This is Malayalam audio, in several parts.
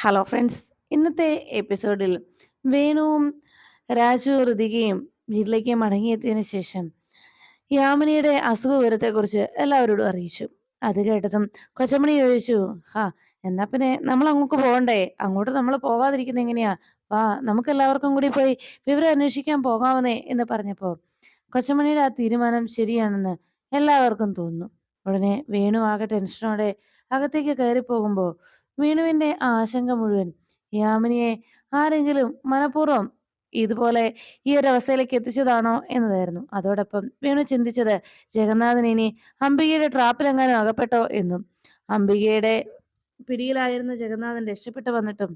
Hello friends. ഇന്നത്തെ എപ്പിസോഡിൽ വേണുവും രാജു ഋതികയും വീട്ടിലേക്ക് മടങ്ങിയെത്തിയതിനു ശേഷം യാമിനിയുടെ അസുഖവിവരത്തെക്കുറിച്ച് എല്ലാവരോടും അറിയിച്ചു. അത് കേട്ടതും കൊച്ചമണി ചോദിച്ചു, ഹാ, എന്നാ പിന്നെ നമ്മൾ അങ്ങോട്ട് പോകണ്ടേ? അങ്ങോട്ട് നമ്മൾ പോകാതിരിക്കുന്ന എങ്ങനെയാ? വാ, നമുക്ക് എല്ലാവർക്കും കൂടി പോയി വിവരം അന്വേഷിക്കാൻ പോകാമെന്നേ എന്ന് പറഞ്ഞപ്പോ കൊച്ചമണിയുടെ ആ തീരുമാനം ശരിയാണെന്ന് എല്ലാവർക്കും തോന്നുന്നു. ഉടനെ വേണു ആകെ ടെൻഷനോടെ അകത്തേക്ക് കയറി പോകുമ്പോ വേണുവിന്റെ ആ ആശങ്ക മുഴുവൻ യാമിനിയെ ആരെങ്കിലും മനഃപൂർവ്വം ഇതുപോലെ ഈ ഒരു അവസ്ഥയിലേക്ക് എത്തിച്ചതാണോ എന്നതായിരുന്നു. അതോടൊപ്പം വേണു ചിന്തിച്ചത്, ജഗന്നാഥൻ ഇനി അംബികയുടെ ട്രാപ്പിലെങ്ങാനും അകപ്പെട്ടോ എന്നും. അംബികയുടെ പിടിയിലായിരുന്ന ജഗന്നാഥൻ രക്ഷപ്പെട്ടു വന്നിട്ടും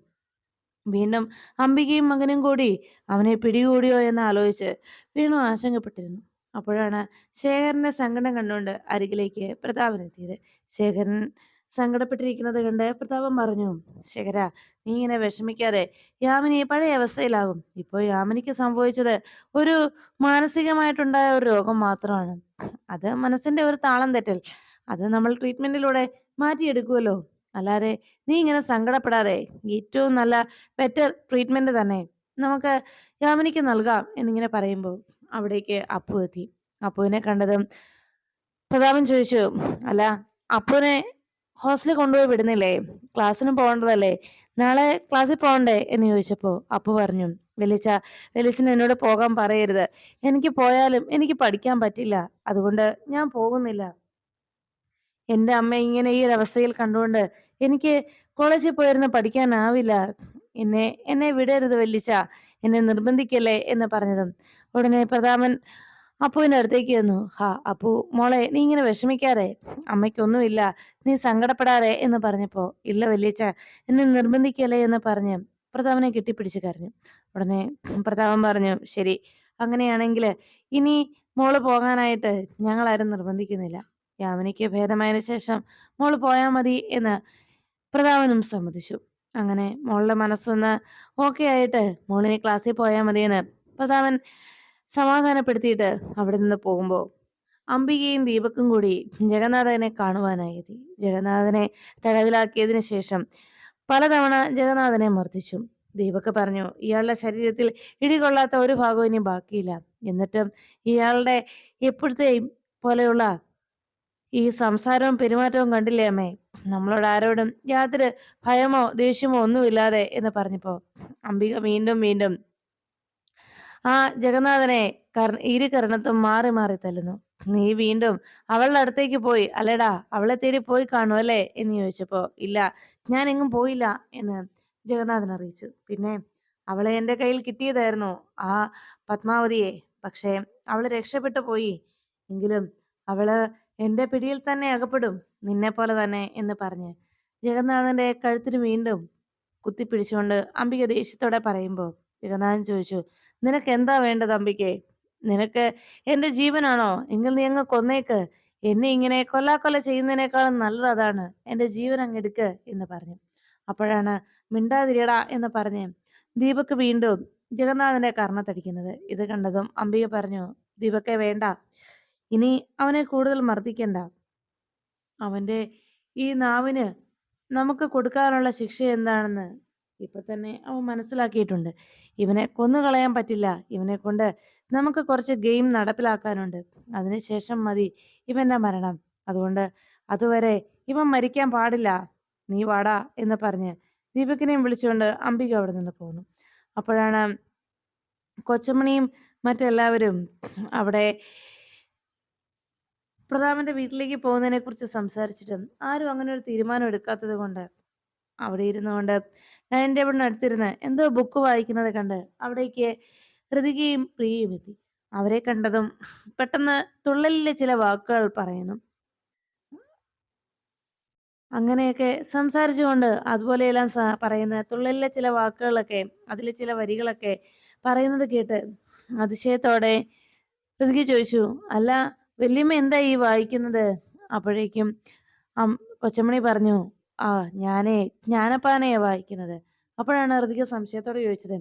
വീണ്ടും അംബികയും മകനും കൂടി അവനെ പിടികൂടിയോ എന്ന് ആലോചിച്ച് വേണു ആശങ്കപ്പെട്ടിരുന്നു. അപ്പോഴാണ് ശേഖരന്റെ സങ്കടം കണ്ടുകൊണ്ട് അരികിലേക്ക് പ്രതാപൻ എത്തിയത്. ശേഖരൻ സങ്കടപ്പെട്ടിരിക്കുന്നത് കണ്ട് പ്രതാപൻ പറഞ്ഞു, ശേഖര, നീ ഇങ്ങനെ വിഷമിക്കാതെ, യാമിനി പഴയ അവസ്ഥയിലാകും. ഇപ്പോൾ യാമിനിക്ക് സംഭവിച്ചത് ഒരു മാനസികമായിട്ടുണ്ടായ ഒരു രോഗം മാത്രമാണ്. അത് മനസ്സിന്റെ ഒരു താളം തെറ്റൽ. അത് നമ്മൾ ട്രീറ്റ്മെന്റിലൂടെ മാറ്റിയെടുക്കുമല്ലോ. അല്ലാതെ നീ ഇങ്ങനെ സങ്കടപ്പെടാതെ, ഏറ്റവും നല്ല ബെറ്റർ ട്രീറ്റ്മെന്റ് തന്നെ നമുക്ക് യാമിനിക്ക് നൽകാം എന്നിങ്ങനെ പറയുമ്പോൾ അവിടേക്ക് അപ്പു എത്തി. അപ്പുവിനെ കണ്ടതും പ്രതാപൻ ചോദിച്ചു, അല്ല, അപ്പുവിനെ ഹോസ്റ്റലിൽ കൊണ്ടുപോയി വിടുന്നില്ലേ? ക്ലാസ്സിന് പോകേണ്ടതല്ലേ? നാളെ ക്ലാസ്സിൽ പോകണ്ടേ എന്ന് ചോദിച്ചപ്പോ അപ്പു പറഞ്ഞു, വലിച്ച വലിച്ചന് എന്നോട് പോകാൻ പറയരുത്. എനിക്ക് പോയാലും എനിക്ക് പഠിക്കാൻ പറ്റില്ല. അതുകൊണ്ട് ഞാൻ പോകുന്നില്ല. എന്റെ അമ്മ ഇങ്ങനെ ഈ ഒരു അവസ്ഥയിൽ കണ്ടുകൊണ്ട് എനിക്ക് കോളേജിൽ പോയിരുന്ന് പഠിക്കാനാവില്ല. എന്നെ എന്നെ വിടരുത് വല്ലിച്ച, എന്നെ നിർബന്ധിക്കല്ലേ എന്ന് പറഞ്ഞതും ഉടനെ പ്രതാപൻ അപ്പുവിന്റെ അടുത്തേക്ക് വന്നു. ഹാ അപ്പു മോളെ, നീ ഇങ്ങനെ വിഷമിക്കാതെ, അമ്മയ്ക്കൊന്നുമില്ല, നീ സങ്കടപ്പെടാതെ എന്ന് പറഞ്ഞപ്പോ, ഇല്ല വല്ലിച്ച, എന്നെ നിർബന്ധിക്കല്ലേ എന്ന് പറഞ്ഞ് പ്രതാപനെ കെട്ടിപ്പിടിച്ച് കരഞ്ഞു. ഉടനെ പ്രതാപൻ പറഞ്ഞു, ശരി, അങ്ങനെയാണെങ്കിൽ ഇനി മോള് പോകാനായിട്ട് ഞങ്ങളാരും നിർബന്ധിക്കുന്നില്ല. യാമിനിക്ക് ഭേദമായതിനു ശേഷം മോള് പോയാൽ മതി എന്ന് പ്രതാപനും സമ്മതിച്ചു. അങ്ങനെ മോളുടെ മനസ്സൊന്ന് ഓക്കെ ആയിട്ട് മോളിനെ ക്ലാസ്സിൽ പോയാൽ മതിയെന്ന് പ്രതാപൻ സമാധാനപ്പെടുത്തിയിട്ട് അവിടെ നിന്ന് പോകുമ്പോൾ അംബികയും ദീപക്കും കൂടി ജഗന്നാഥനെ കാണുവാനായി എത്തി. ജഗന്നാഥനെ തടവിലാക്കിയതിനു ശേഷം പലതവണ ജഗന്നാഥനെ മർദ്ദിച്ചു. ദീപക് പറഞ്ഞു, ഇയാളുടെ ശരീരത്തിൽ ഇടികൊള്ളാത്ത ഒരു ഭാഗവും ഇനി ബാക്കിയില്ല. എന്നിട്ടും ഇയാളുടെ എപ്പോഴത്തെയും പോലെയുള്ള ഈ സംസാരവും പെരുമാറ്റവും കണ്ടില്ലേ അമ്മേ? നമ്മളോട് ആരോടും യാതൊരു ഭയമോ ദേഷ്യമോ ഒന്നുമില്ലാതെ എന്ന് പറഞ്ഞപ്പോ അംബിക വീണ്ടും വീണ്ടും ആ ജഗന്നാഥനെ ഇരു കരണത്തും മാറി മാറി തല്ലുന്നു. നീ വീണ്ടും അവളുടെ അടുത്തേക്ക് പോയി അല്ലേടാ? അവളെ തേടി പോയി കാണും അല്ലേ എന്ന് ചോദിച്ചപ്പോ, ഇല്ല, ഞാൻ എങ്ങും പോയില്ല എന്ന് ജഗന്നാഥൻ അറിയിച്ചു. പിന്നെ അവളെ എൻ്റെ കയ്യിൽ കിട്ടിയതായിരുന്നു, ആ പത്മാവതിയെ. പക്ഷേ അവള് രക്ഷപ്പെട്ടു പോയി. എങ്കിലും അവള് എന്റെ പിടിയിൽ തന്നെ അകപ്പെടും, നിന്നെ പോലെ തന്നെ എന്ന് പറഞ്ഞ് ജഗന്നാഥന്റെ കഴുത്തിന് വീണ്ടും കുത്തിപ്പിടിച്ചുകൊണ്ട് അംബിക ദേഷ്യത്തോടെ പറയുമ്പോൾ ജഗന്നാഥൻ ചോദിച്ചു, നിനക്ക് എന്താ വേണ്ടത് അംബികെ? നിനക്ക് എന്റെ ജീവനാണോ? എങ്കിൽ നീ അങ്ങ് കൊന്നേക്ക്. എന്നെ ഇങ്ങനെ കൊല്ലാക്കൊല ചെയ്യുന്നതിനേക്കാളും നല്ലത് അതാണ്. എന്റെ ജീവൻ അങ്ങ് എടുക്ക് എന്ന് പറഞ്ഞു. അപ്പോഴാണ് മിണ്ടാതിരിയടാ എന്ന് പറഞ്ഞ് ദീപക് വീണ്ടും ജഗന്നാഥന്റെ കർണത്തടിക്കുന്നത്. ഇത് കണ്ടതും അംബിക പറഞ്ഞു, ദീപക്കെ വേണ്ട, ഇനി അവനെ കൂടുതൽ മർദ്ദിക്കണ്ട. അവന്റെ ഈ നാവിന് നമുക്ക് കൊടുക്കാനുള്ള ശിക്ഷ എന്താണെന്ന് ഇപ്പൊ തന്നെ അവൻ മനസ്സിലാക്കിയിട്ടുണ്ട്. ഇവനെ കൊന്നുകളയാൻ പറ്റില്ല. ഇവനെ കൊണ്ട് നമുക്ക് കുറച്ച് ഗെയിം നടപ്പിലാക്കാനുണ്ട്. അതിനുശേഷം മതി ഇവന്റെ മരണം. അതുകൊണ്ട് അതുവരെ ഇവൻ മരിക്കാൻ പാടില്ല. നീ വാടാ എന്ന് പറഞ്ഞ് ദീപകിനെയും വിളിച്ചുകൊണ്ട് അംബിക അവിടെ നിന്ന് പോന്നു. അപ്പോഴാണ് കൊച്ചമണിയും മറ്റെല്ലാവരും അവിടെ പ്രതാപന്റെ വീട്ടിലേക്ക് പോകുന്നതിനെ കുറിച്ച് സംസാരിച്ചിട്ടും ആരും അങ്ങനെ ഒരു തീരുമാനം എടുക്കാത്തത് കൊണ്ട് അവിടെ ഇരുന്നുകൊണ്ട് ഡൈനിങ് ടേബിളിന് അടുത്തിരുന്ന് എന്തോ ബുക്ക് വായിക്കുന്നത് കണ്ട് അവിടേക്ക് ഹൃതികയും പ്രിയയും എത്തി. അവരെ കണ്ടതും പെട്ടെന്ന് തുള്ളലിലെ ചില വാക്കുകൾ പറയുന്നു. അങ്ങനെയൊക്കെ സംസാരിച്ചുകൊണ്ട് അതുപോലെയെല്ലാം പറയുന്ന തുള്ളലിലെ ചില വാക്കുകളൊക്കെ, അതിലെ ചില വരികളൊക്കെ പറയുന്നത് കേട്ട് അതിശയത്തോടെ ഹൃതിക ചോദിച്ചു, അല്ല വല്യമ്മ എന്താ ഈ വായിക്കുന്നത്? അപ്പോഴേക്കും കൊച്ചമണി പറഞ്ഞു, ആ ഞാനേ ജ്ഞാനപ്പാനയാ വായിക്കുന്നത്. അപ്പോഴാണ് ഹൃതിക സംശയത്തോടെ ചോദിച്ചത്,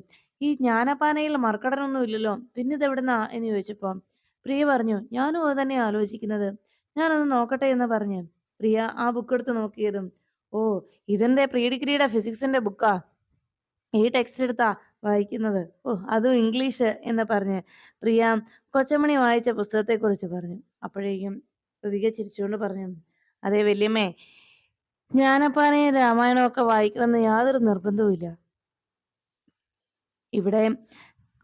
ഈ ജ്ഞാനപ്പാനയിൽ മർക്കടനൊന്നും ഇല്ലല്ലോ, പിന്നെ ഇതെവിടുന്നാ എന്ന് ചോദിച്ചപ്പോ പ്രിയ പറഞ്ഞു, ഞാനും അത് തന്നെ ആലോചിക്കുന്നത്, ഞാനൊന്ന് നോക്കട്ടെ എന്ന് പറഞ്ഞ് പ്രിയ ആ ബുക്ക് എടുത്ത് നോക്കിയതും, ഓ ഓ, ഇതെന്റെ പ്രീ ഡിഗ്രിയുടെ ഫിസിക്സിന്റെ ബുക്കാ. ഈ ടെക്സ്റ്റ് എടുത്താ വായിക്കുന്നത്. ഓ, അതും ഇംഗ്ലീഷ് എന്ന് പറഞ്ഞ് പ്രിയ കൊച്ചമണി വായിച്ച പുസ്തകത്തെക്കുറിച്ച് പറഞ്ഞു. അപ്പോഴേക്കും ഋതിക ചിരിച്ചുകൊണ്ട് പറഞ്ഞു, അതെ വല്യമ്മേ, ജ്ഞാനപ്പാനയും രാമായണവും ഒക്കെ വായിക്കണമെന്ന് യാതൊരു നിർബന്ധവുമില്ല. ഇവിടെ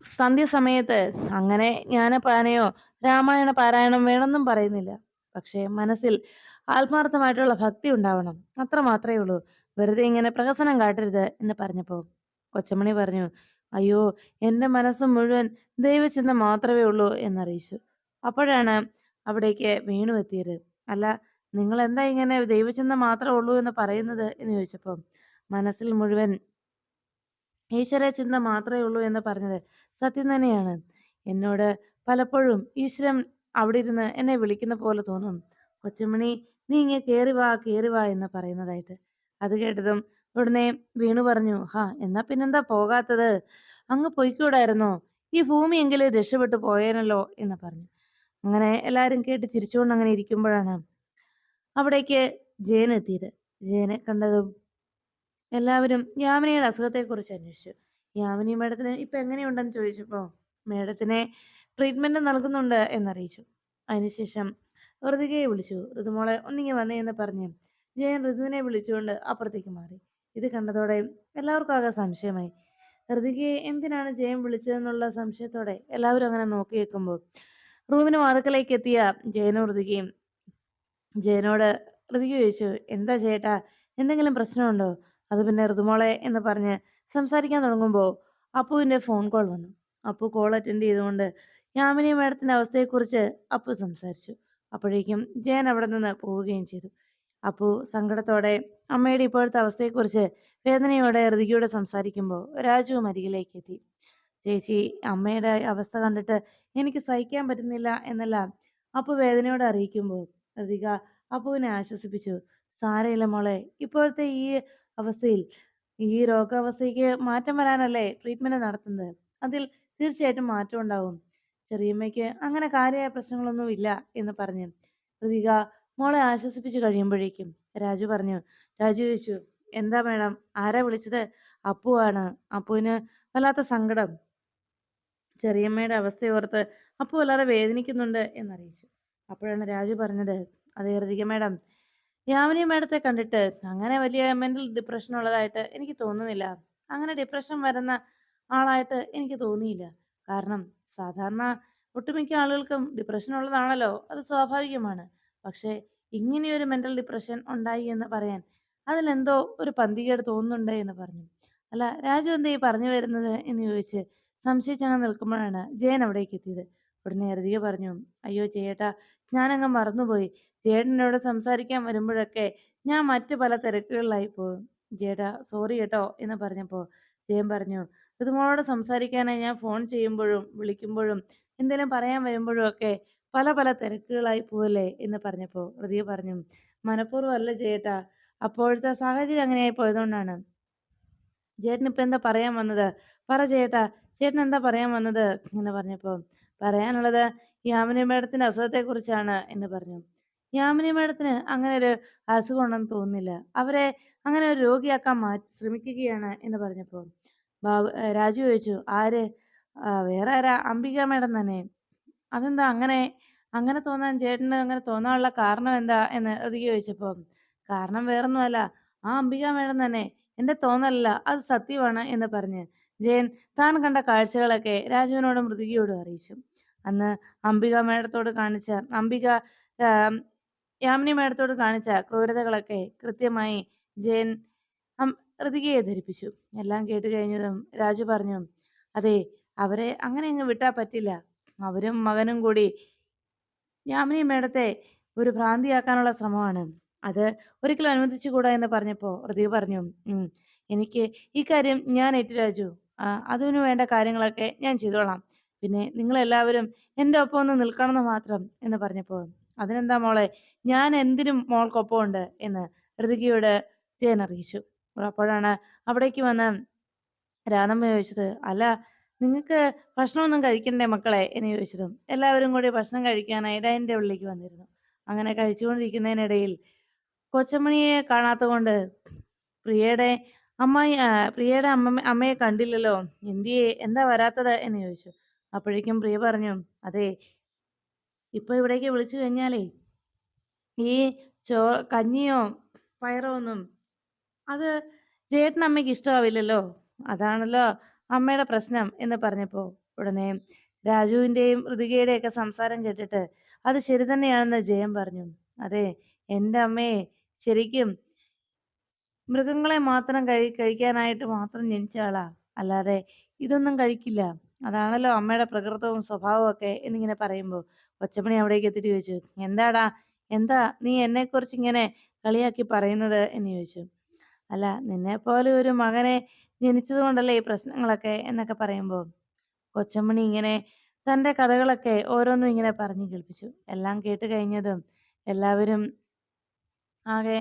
സന്ധ്യസമയത്ത് അങ്ങനെ ജ്ഞാനപ്പാനയോ രാമായണ പാരായണം വേണമെന്നും പറയുന്നില്ല. പക്ഷേ മനസ്സിൽ ആത്മാർത്ഥമായിട്ടുള്ള ഭക്തി ഉണ്ടാവണം. അത്ര മാത്രമേ ഉള്ളൂ. വെറുതെ ഇങ്ങനെ പ്രഹസനം കാട്ടരുത് എന്ന് പറഞ്ഞപ്പോ കൊച്ചമണി പറഞ്ഞു, അയ്യോ, എന്റെ മനസ്സ് മുഴുവൻ ദൈവചിന്ത മാത്രമേ ഉള്ളൂ എന്നറിയിച്ചു. അപ്പോഴാണ് അവിടേക്ക് വീണു എത്തിയത്. അല്ല, നിങ്ങൾ എന്താ ഇങ്ങനെ ദൈവചിന്ത മാത്രമേ ഉള്ളൂ എന്ന് പറയുന്നത് എന്ന് ചോദിച്ചപ്പോ മനസ്സിൽ മുഴുവൻ ഈശ്വര ചിന്ത മാത്രമേ ഉള്ളൂ എന്ന് പറഞ്ഞത് സത്യം തന്നെയാണ്. എന്നോട് പലപ്പോഴും ഈശ്വരൻ അവിടെ ഇരുന്ന് എന്നെ വിളിക്കുന്ന പോലെ തോന്നും. കൊച്ചുമണി, നീ ഇങ്ങ് കേറി വാ എന്ന് പറയുന്നതായിട്ട്. അത് കേട്ടതും ഉടനെ വീണു പറഞ്ഞു, ഹാ, എന്നാ പിന്നെന്താ പോകാത്തത്? അങ്ങ് പൊയ്ക്കൂടായിരുന്നോ? ഈ ഭൂമിയെങ്കിലും രക്ഷപ്പെട്ടു പോയേനല്ലോ എന്ന് പറഞ്ഞു. അങ്ങനെ എല്ലാരും കേട്ട് ചിരിച്ചുകൊണ്ട് അങ്ങനെ ഇരിക്കുമ്പോഴാണ് അവിടേക്ക് ജയൻ എത്തിയത്. ജയനെ കണ്ടതും എല്ലാവരും യാമിനിയുടെ അസുഖത്തെക്കുറിച്ച് അന്വേഷിച്ചു. യാമിനി മേഡത്തിന് ഇപ്പൊ എങ്ങനെയുണ്ടെന്ന് ചോദിച്ചപ്പോ മേഡത്തിനെ ട്രീറ്റ്മെന്റ് നൽകുന്നുണ്ട് എന്നറിയിച്ചു. അതിനുശേഷം ഋതികയെ വിളിച്ചു. ഋതുമോളെ ഒന്നിങ്ങി വന്നേ എന്ന് പറഞ്ഞ് ജയൻ ഋതുവിനെ വിളിച്ചുകൊണ്ട് അപ്പുറത്തേക്ക് മാറി. ഇത് കണ്ടതോടെ എല്ലാവർക്കും ആകെ സംശയമായി. ഋതികയെ എന്തിനാണ് ജയൻ വിളിച്ചതെന്നുള്ള സംശയത്തോടെ എല്ലാവരും അങ്ങനെ നോക്കി നിൽക്കുമ്പോൾ റൂമിന് വാതിക്കലേക്ക് എത്തിയ ജയനും ഋതികയും ജയനോട് ഋതിക ചോദിച്ചു, എന്താ ചേട്ടാ, എന്തെങ്കിലും പ്രശ്നമുണ്ടോ? അത് പിന്നെ ഋതുമോളെ എന്ന് പറഞ്ഞ് സംസാരിക്കാൻ തുടങ്ങുമ്പോൾ അപ്പുവിന്റെ ഫോൺ കോൾ വന്നു. അപ്പു കോൾ അറ്റൻഡ് ചെയ്തുകൊണ്ട് യാമിനി മേഡത്തിന്റെ അവസ്ഥയെക്കുറിച്ച് അപ്പു സംസാരിച്ചു. അപ്പോഴേക്കും ജയൻ അവിടെ നിന്ന് പോവുകയും ചെയ്തു. അപ്പു സങ്കടത്തോടെ അമ്മയുടെ ഇപ്പോഴത്തെ അവസ്ഥയെക്കുറിച്ച് വേദനയോടെ ഋതികയോട് സംസാരിക്കുമ്പോൾ രാജുവും അരികിലേക്ക് എത്തി. ചേച്ചി, അമ്മയുടെ അവസ്ഥ കണ്ടിട്ട് എനിക്ക് സഹിക്കാൻ പറ്റുന്നില്ല എന്നെല്ലാം അപ്പു വേദനയോടെ അറിയിക്കുമ്പോൾ ഋതിക അപ്പുവിനെ ആശ്വസിപ്പിച്ചു. സാരയില്ല മോളെ, ഇപ്പോഴത്തെ ഈ അവസ്ഥയിൽ ഈ രോഗാവസ്ഥയ്ക്ക് മാറ്റം വരാനല്ലേ ട്രീറ്റ്മെന്റ് നടത്തുന്നത്. അതിൽ തീർച്ചയായിട്ടും മാറ്റം ഉണ്ടാവും. ചെറിയമ്മയ്ക്ക് അങ്ങനെ കാര്യമായ പ്രശ്നങ്ങളൊന്നും ഇല്ല എന്ന് പറഞ്ഞ് ഋതിക മോളെ ആശ്വസിപ്പിച്ചു കഴിയുമ്പോഴേക്കും രാജു ചോദിച്ചു, എന്താ മേഡം, ആരാ വിളിച്ചത്? അപ്പു ആണ്. അപ്പുവിന് വല്ലാത്ത സങ്കടം. ചെറിയമ്മയുടെ അവസ്ഥയോർത്ത് അപ്പു വല്ലാതെ വേദനിക്കുന്നുണ്ട് എന്നറിയിച്ചു. അപ്പോഴാണ് രാജു പറഞ്ഞത്, അതെ ഋതിക മേഡം, യാമിനി മേഡത്തെ കണ്ടിട്ട് അങ്ങനെ വലിയ മെന്റൽ ഡിപ്രഷൻ ഉള്ളതായിട്ട് എനിക്ക് തോന്നുന്നില്ല. അങ്ങനെ ഡിപ്രഷൻ വരുന്ന ആളായിട്ട് എനിക്ക് തോന്നിയില്ല. കാരണം സാധാരണ ഒട്ടുമിക്ക ആളുകൾക്കും ഡിപ്രഷൻ ഉള്ളതാണല്ലോ, അത് സ്വാഭാവികമാണ്. പക്ഷേ ഇങ്ങനെയൊരു മെന്റൽ ഡിപ്രഷൻ ഉണ്ടായി എന്ന് പറയാൻ അതിലെന്തോ ഒരു പന്തികേട് തോന്നുന്നുണ്ട് എന്ന് പറഞ്ഞു. അല്ല, രാജു എന്താ ഈ പറഞ്ഞു വരുന്നത് എന്ന് ചോദിച്ച് സംശയിച്ചങ്ങനെ നിൽക്കുമ്പോഴാണ് ജയൻ അവിടേക്ക് എത്തിയത്. ഉടനെ ഋതിക പറഞ്ഞു, അയ്യോ ചേട്ടാ, ഞാനങ്ങ് മറന്നുപോയി. ചേട്ടനോട് സംസാരിക്കാൻ വരുമ്പോഴൊക്കെ ഞാൻ മറ്റു പല തിരക്കുകളിലായി പോകും. ചേട്ടാ സോറി കേട്ടോ എന്ന് പറഞ്ഞപ്പോൾ ജയൻ പറഞ്ഞു, ഋതുമോളോട് സംസാരിക്കാനായി ഞാൻ ഫോൺ ചെയ്യുമ്പോഴും വിളിക്കുമ്പോഴും എന്തെങ്കിലും പറയാൻ വരുമ്പോഴും ഒക്കെ പല പല തിരക്കുകളായി പോവല്ലേ എന്ന് പറഞ്ഞപ്പോൾ ഋതിക പറഞ്ഞു, മനഃപൂർവ്വം അല്ല ചേട്ടാ, അപ്പോഴത്തെ സാഹചര്യം അങ്ങനെയായി പോയതുകൊണ്ടാണ്. ചേട്ടൻ ഇപ്പൊ എന്താ പറയാൻ വന്നത്? പറ ചേട്ടാ, ചേട്ടൻ എന്താ പറയാൻ വന്നത് എന്ന് പറഞ്ഞപ്പോ പറയാനുള്ളത് യാമിനി മേഡത്തിന്റെ അസുഖത്തെ കുറിച്ചാണ് എന്ന് പറഞ്ഞു. യാമിനി മേഡത്തിന് അങ്ങനെ ഒരു അസുഖം ഉണ്ടെന്ന് തോന്നുന്നില്ല. അവരെ അങ്ങനെ ഒരു രോഗിയാക്കാൻ ശ്രമിക്കുകയാണ് എന്ന് പറഞ്ഞപ്പോ രാജു ചോദിച്ചു, ആര്? വേറെ ആരാ? അംബിക മേഡം തന്നെ. അതെന്താ അങ്ങനെ അങ്ങനെ തോന്നാൻ ചേട്ടന് അങ്ങനെ തോന്നാനുള്ള കാരണം എന്താ എന്ന് ഋതിക ചോദിച്ചപ്പോ കാരണം വേറൊന്നുമല്ല, ആ അംബിക മേഡം തന്നെ. എന്റെ തോന്നലല്ല, അത് സത്യമാണ് എന്ന് പറഞ്ഞ് ജയൻ താൻ കണ്ട കാഴ്ചകളൊക്കെ രാജുവിനോടും ഋതികയോടും അറിയിച്ചു. അന്ന് അംബിക മേഡത്തോട് കാണിച്ച അംബിക ആം, യാമിനി മേഡത്തോട് കാണിച്ച ക്രൂരതകളൊക്കെ കൃത്യമായി ജയൻ ഋതികയെ ധരിപ്പിച്ചു. എല്ലാം കേട്ട് കഴിഞ്ഞതും രാജു പറഞ്ഞു, അതെ, അവരെ അങ്ങനെ അങ്ങ് വിട്ടാ പറ്റില്ല. അവരും മകനും കൂടി യാമിനി മേഡത്തെ ഒരു ഭ്രാന്തിയാക്കാനുള്ള ശ്രമമാണ്. അത് ഒരിക്കലും അനുവദിച്ചുകൂടാ എന്ന് പറഞ്ഞപ്പോ ഋതിക പറഞ്ഞു, എനിക്ക് ഈ കാര്യം ഞാൻ ഏറ്റു രാജു. അതിനു വേണ്ട കാര്യങ്ങളൊക്കെ ഞാൻ ചെയ്തോളാം. പിന്നെ നിങ്ങളെല്ലാവരും എൻ്റെ ഒപ്പം ഒന്ന് നിൽക്കണമെന്ന് മാത്രം എന്ന് പറഞ്ഞപ്പോ അതിനെന്താ മോളെ, ഞാൻ എന്തിനും മോൾക്കൊപ്പം ഉണ്ട് എന്ന് ഋതികയോട് ജയൻ അറിയിച്ചു. അപ്പോഴാണ് അവിടേക്ക് വന്ന് രാധമ്മ ചോദിച്ചത്, അല്ല, നിങ്ങൾക്ക് ഭക്ഷണമൊന്നും കഴിക്കണ്ടേ മക്കളെ എന്ന് ചോദിച്ചതും എല്ലാവരും കൂടി ഭക്ഷണം കഴിക്കാനായി ഡൈനിങ് ടേബിളിലേക്ക് വന്നിരുന്നു. അങ്ങനെ കഴിച്ചുകൊണ്ടിരിക്കുന്നതിനിടയിൽ കൊച്ചമണിയെ കാണാത്തകൊണ്ട് പ്രിയയുടെ പ്രിയയുടെ അമ്മയെ കണ്ടില്ലല്ലോ. എന്തിയേ? എന്താ വരാത്തത്? എന്ന് ചോദിച്ചു. അപ്പോഴേക്കും പ്രിയ പറഞ്ഞു, അതെ, ഇപ്പൊ ഇവിടേക്ക് വിളിച്ചു കഴിഞ്ഞാലേ ഈ ചോ കഞ്ഞിയോ പയറോ ഒന്നും അത് ചേട്ടനമ്മയ്ക്ക് ഇഷ്ടമാവില്ലല്ലോ. അതാണല്ലോ അമ്മയുടെ പ്രശ്നം എന്ന് പറഞ്ഞപ്പോ ഉടനെ രാജുവിന്റെയും ഋതികയുടെയൊക്കെ സംസാരം കേട്ടിട്ട് അത് ശരി തന്നെയാണെന്ന് ജയൻ പറഞ്ഞു. അതെ, എന്റെ അമ്മയെ ശരിക്കും മൃഗങ്ങളെ മാത്രം കഴിക്കാനായിട്ട് മാത്രം ജനിച്ച ആളാ. അല്ലാതെ ഇതൊന്നും കഴിക്കില്ല. അതാണല്ലോ അമ്മയുടെ പ്രകൃതവും സ്വഭാവവും ഒക്കെ എന്നിങ്ങനെ പറയുമ്പോ കൊച്ചമണി അവിടേക്ക് എത്തിയിട്ട് ചോദിച്ചു, എന്താടാ, എന്താ നീ എന്നെക്കുറിച്ച് ഇങ്ങനെ കളിയാക്കി പറയുന്നത് എന്ന് ചോദിച്ചു. അല്ല, നിന്നെപ്പോലെ ഒരു മകനെ ജനിച്ചത് കൊണ്ടല്ലേ ഈ പ്രശ്നങ്ങളൊക്കെ എന്നൊക്കെ പറയുമ്പോ കൊച്ചമ്മണി ഇങ്ങനെ തന്റെ കഥകളൊക്കെ ഓരോന്നും ഇങ്ങനെ പറഞ്ഞു കേൾപ്പിച്ചു. എല്ലാം കേട്ട് കഴിഞ്ഞതും എല്ലാവരും ആകെ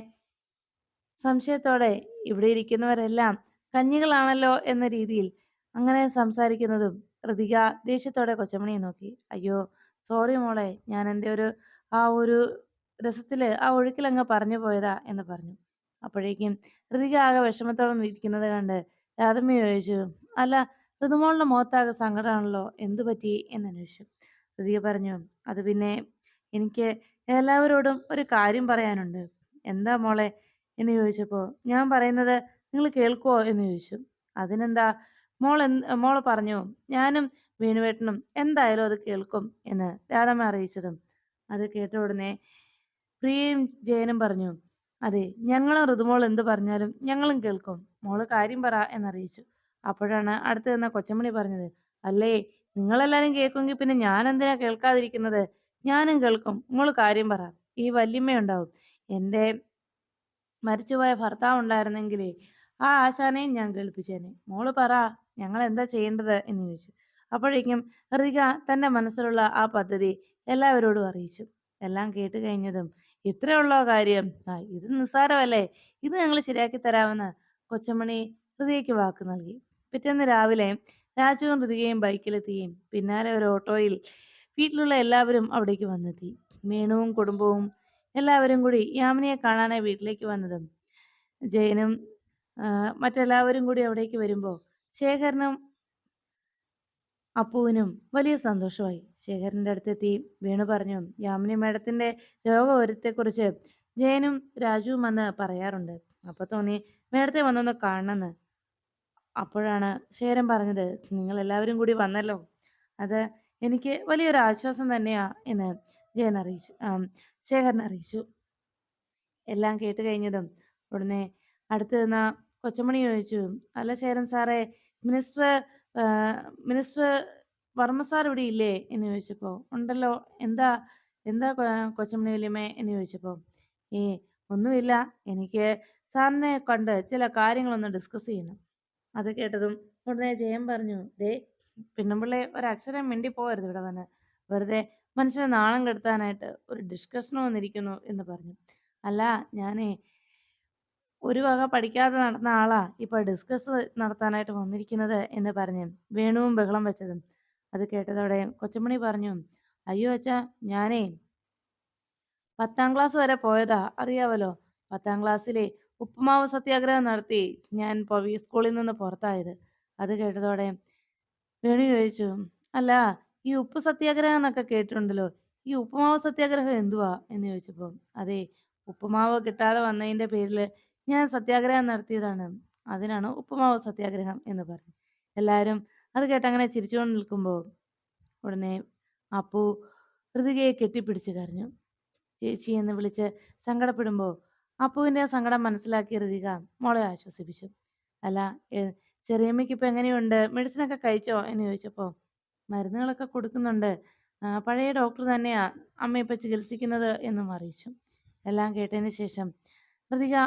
സംശയത്തോടെ ഇവിടെ ഇരിക്കുന്നവരെല്ലാം കഞ്ഞികളാണല്ലോ എന്ന രീതിയിൽ അങ്ങനെ സംസാരിക്കുന്നതും ഋതിക ദേഷ്യത്തോടെ കൊച്ചമണിയെ നോക്കി. അയ്യോ, സോറി മോളെ, ഞാൻ എൻ്റെ ഒരു രസത്തില് ആ ഒഴുക്കിലങ്ങ് പറഞ്ഞു പോയതാ എന്ന് പറഞ്ഞു. അപ്പോഴേക്കും ഋതിക ആകെ വിഷമത്തോടെ ഇരിക്കുന്നത് കണ്ട് രാധമ്മ ചോദിച്ചു, അല്ല, ഋതുമോളുടെ മുഖത്താകെ സങ്കടമാണല്ലോ, എന്തു പറ്റി എന്ന് അന്വേഷിച്ചു. ഋതിക പറഞ്ഞു, അത് പിന്നെ എനിക്ക് എല്ലാവരോടും ഒരു കാര്യം പറയാനുണ്ട്. എന്താ മോളെ എന്ന് ചോദിച്ചപ്പോൾ ഞാൻ പറയുന്നത് നിങ്ങൾ കേൾക്കുവോ എന്ന് ചോദിച്ചു. അതിനെന്താ, മോള് പറഞ്ഞു, ഞാനും വേണുവേട്ടനും എന്തായാലും അത് കേൾക്കും എന്ന് രാധമ്മ അറിയിച്ചതും അത് കേട്ട ഉടനെ പ്രിയയും ജയനും പറഞ്ഞു, അതെ, ഞങ്ങളും ഋതുമോൾ എന്ത് പറഞ്ഞാലും ഞങ്ങളും കേൾക്കും, മോള് കാര്യം പറ എന്നറിയിച്ചു. അപ്പോഴാണ് അടുത്ത് നിന്ന കൊച്ചമണി പറഞ്ഞത്, അല്ലേ, നിങ്ങളെല്ലാരും കേൾക്കുമെങ്കിൽ പിന്നെ ഞാൻ എന്തിനാ കേൾക്കാതിരിക്കുന്നത്? ഞാനും കേൾക്കും, മോള് കാര്യം പറ. ഈ വല്യമ്മയുണ്ടാവും, എൻ്റെ മരിച്ചുപോയ ഭർത്താവ് ഉണ്ടായിരുന്നെങ്കിലേ ആ ആശാനെയും ഞാൻ കേൾപ്പിച്ചേനെ. മോള് പറ, ഞങ്ങൾ എന്താ ചെയ്യേണ്ടത് എന്ന് ചോദിച്ചു. അപ്പോഴേക്കും ഋതിക തന്റെ മനസ്സിലുള്ള ആ പദ്ധതി എല്ലാവരോടും അറിയിച്ചു. എല്ലാം കേട്ട് കഴിഞ്ഞതും ഇത്രയുള്ളോ കാര്യം, ഇത് നിസ്സാരമല്ലേ, ഇത് ഞങ്ങൾ ശരിയാക്കി തരാമെന്ന് കൊച്ചമണി ഋതികയ്ക്ക് വാക്ക് നൽകി. പിറ്റേന്ന് രാവിലെ രാജുവും ഋതികയും ബൈക്കിലെത്തുകയും പിന്നാലെ ഒരു ഓട്ടോയിൽ വീട്ടിലുള്ള എല്ലാവരും അവിടേക്ക് വന്നെത്തി. മീണുവും കുടുംബവും എല്ലാവരും കൂടി യാമിനിയെ കാണാനായി വീട്ടിലേക്ക് വന്നതും ജയനും മറ്റെല്ലാവരും കൂടി അവിടേക്ക് വരുമ്പോൾ ശേഖരനും അപ്പുവിനും വലിയ സന്തോഷമായി. ശേഖരന്റെ അടുത്തെത്തി വേണു പറഞ്ഞു, യാമിനി മേഡത്തിന്റെ രോഗവിവരത്തെക്കുറിച്ച് ജയനും രാജുവും വന്ന് പറയാറുണ്ട്. അപ്പൊ തോന്നി മേഡത്തെ വന്നൊന്ന് കാണണമെന്ന്. അപ്പോഴാണ് ശേഖരൻ പറഞ്ഞത്, നിങ്ങൾ എല്ലാവരും കൂടി വന്നല്ലോ, അത് എനിക്ക് വലിയൊരു ആശ്വാസം തന്നെയാ എന്ന് ശേഖരൻ അറിയിച്ചു. എല്ലാം കേട്ട് കഴിഞ്ഞതും ഉടനെ അടുത്ത് നിന്ന കൊച്ചമണി ചോദിച്ചു, അല്ല ശേഖരൻ സാറേ, മിനിസ്റ്റർ മിനിസ്റ്റർ വർമ്മ സാർ ഇവിടെ ഇല്ലേ എന്ന് ചോദിച്ചപ്പോ ഉണ്ടല്ലോ, എന്താ എന്താ കൊച്ചമണി വല്യമ്മേ എന്ന് ചോദിച്ചപ്പോ ഏ ഒന്നുമില്ല, എനിക്ക് സാറിനെ കണ്ട് ചില കാര്യങ്ങളൊന്ന് ഡിസ്കസ് ചെയ്യണം. അത് കേട്ടതും ഉടനെ ജയൻ പറഞ്ഞു, ദേ പിന്നമ്പിള്ളെ ഒരക്ഷരം മിണ്ടി പോകരുത് ഇവിടെ വന്ന്, വെറുതെ മനുഷ്യനെ നാണം കെടുത്താനായിട്ട് ഒരു ഡിസ്കഷന് വന്നിരിക്കുന്നു എന്ന് പറഞ്ഞു. അല്ല, ഞാനേ ഒരു വക പഠിക്കാതെ നടന്ന ആളാ ഇപ്പൊ ഡിസ്കസ് നടത്താനായിട്ട് വന്നിരിക്കുന്നത് എന്ന് പറഞ്ഞ് വേണുവും ബഹളം വെച്ചതും അത് കേട്ടതോടെ കൊച്ചുമണി പറഞ്ഞു, അയ്യോ അച്ഛാ, ഞാനേ 10ാം ക്ലാസ് വരെ പോയതാ, അറിയാവല്ലോ. 10ാം ക്ലാസ്സിലെ ഉപ്പുമാവ് സത്യാഗ്രഹം നടത്തി ഞാൻ സ്കൂളിൽ നിന്ന് പുറത്തായത്. അത് കേട്ടതോടെ വേണു ചോദിച്ചു, അല്ല, ഈ ഉപ്പ് സത്യാഗ്രഹം എന്നൊക്കെ കേട്ടിട്ടുണ്ടല്ലോ, ഈ ഉപ്പുമാവ് സത്യാഗ്രഹം എന്തുവാ എന്ന് ചോദിച്ചപ്പോ, അതെ, ഉപ്പുമാവ് കിട്ടാതെ വന്നതിന്റെ പേരിൽ ഞാൻ സത്യാഗ്രഹം നടത്തിയതാണ്, അതിനാണ് ഉപ്പുമാവ് സത്യാഗ്രഹം എന്ന് പറഞ്ഞു. എല്ലാവരും അത് കേട്ടങ്ങനെ ചിരിച്ചുകൊണ്ട് നിൽക്കുമ്പോൾ ഉടനെ അപ്പു ഋതികയെ കെട്ടിപ്പിടിച്ച് കരഞ്ഞു. ചേച്ചി എന്ന് വിളിച്ച് സങ്കടപ്പെടുമ്പോൾ അപ്പുവിന്റെ സങ്കടം മനസ്സിലാക്കിയ ഋതിക മോളെ ആശ്വസിപ്പിച്ചു. അല്ല, ചെറിയമ്മയ്ക്ക് ഇപ്പൊ എങ്ങനെയുണ്ട്, മെഡിസിൻ ഒക്കെ കഴിച്ചോ എന്ന് ചോദിച്ചപ്പോ മരുന്നുകളൊക്കെ കൊടുക്കുന്നുണ്ട്, പഴയ ഡോക്ടർ തന്നെയാ അമ്മ ഇപ്പൊ ചികിത്സിക്കുന്നത് എന്നും അറിയിച്ചു. എല്ലാം കേട്ടതിന് ശേഷം ഋതിക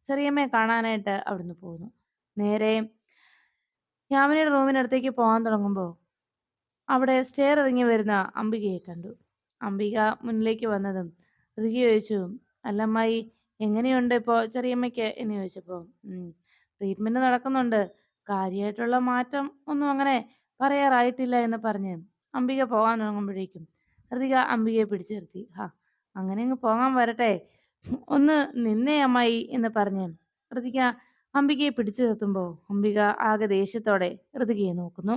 ചെറിയമ്മയെ കാണാനായിട്ട് അവിടുന്ന് പോകുന്നു. നേരെ യാമിനിയുടെ റൂമിനടുത്തേക്ക് പോകാൻ തുടങ്ങുമ്പോൾ അവിടെ സ്റ്റെയർ ഇറങ്ങി വരുന്ന അംബികയെ കണ്ടു. അംബിക മുന്നിലേക്ക് വന്നതും ഋതിക ചോദിച്ചു, അല്ലമ്മായി, എങ്ങനെയുണ്ട് ഇപ്പോ ചെറിയമ്മയ്ക്ക് എന്ന് ചോദിച്ചപ്പോ ട്രീറ്റ്മെന്റ് നടക്കുന്നുണ്ട്, കാര്യമായിട്ടുള്ള മാറ്റം ഒന്നും അങ്ങനെ പറയാറായിട്ടില്ല എന്ന് പറഞ്ഞ് അംബിക പോകാൻ തുടങ്ങുമ്പോഴേക്കും ഋതിക അംബികയെ പിടിച്ചു നിർത്തി. അങ്ങനെ അങ്ങ് പോകാൻ വരട്ടെ, "ഒന്ന് നിന്നേ അമ്മായി" എന്ന് പറഞ്ഞ് ഋതിക അംബികയെ പിടിച്ചു നിർത്തുമ്പോൾ അംബിക ആകെ ദേഷ്യത്തോടെ ഋതികയെ നോക്കുന്നു.